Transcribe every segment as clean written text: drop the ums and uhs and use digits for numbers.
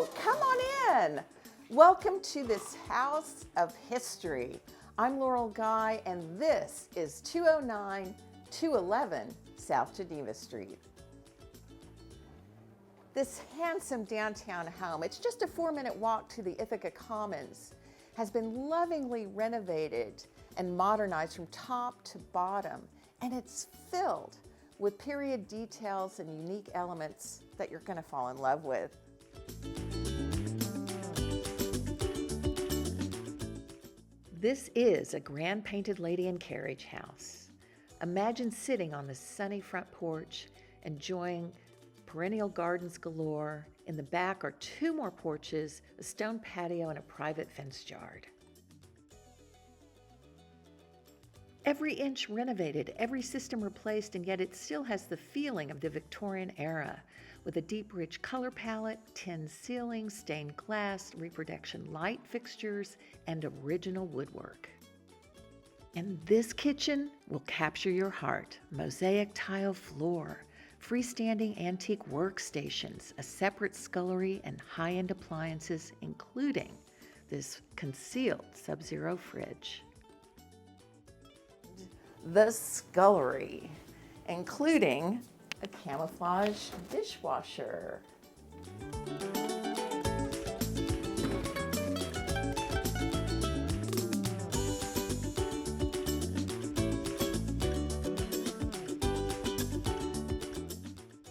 Come on in. Welcome to this house of history. I'm Laurel Guy, and this is 209-211 South Geneva Street. This handsome downtown home, it's just a 4-minute walk to the Ithaca Commons, has been lovingly renovated and modernized from top to bottom, and it's filled with period details and unique elements that you're going to fall in love with. This is a grand painted lady and carriage house. Imagine sitting on the sunny front porch, enjoying perennial gardens galore. In the back are 2 more porches, a stone patio, and a private fenced yard. Every inch renovated, every system replaced, and yet it still has the feeling of the Victorian era, with a deep, rich color palette, tin ceilings, stained glass, reproduction light fixtures, and original woodwork. And this kitchen will capture your heart. Mosaic tile floor, freestanding antique workstations, a separate scullery, and high-end appliances, including this concealed Sub-Zero fridge. The scullery, including a camouflage dishwasher.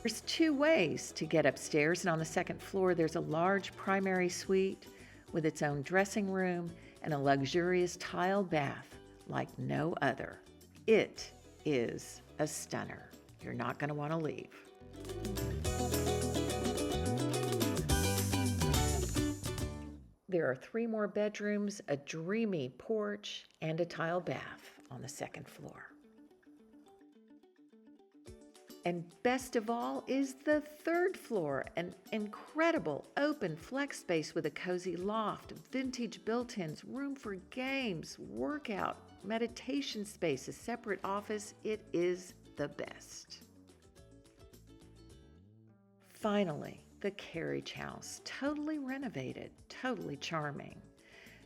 There's 2 ways to get upstairs, and on the 2nd floor there's a large primary suite with its own dressing room and a luxurious tile bath like no other. It is a stunner. You're not going to want to leave. There are 3 more bedrooms, a dreamy porch, and a tile bath on the 2nd floor. And best of all is the 3rd floor, an incredible open flex space with a cozy loft, vintage built-ins, room for games, workout, meditation space, a separate office. It is the best. Finally, the carriage house, totally renovated, totally charming.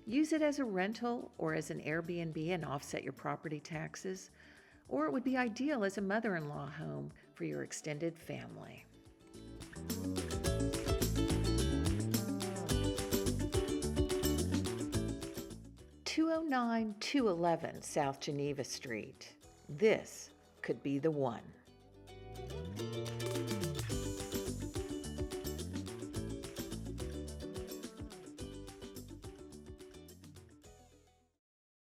Use it as a rental or as an Airbnb and offset your property taxes, or it would be ideal as a mother-in-law home for your extended family. (209-211 South Geneva Street). This could be the one.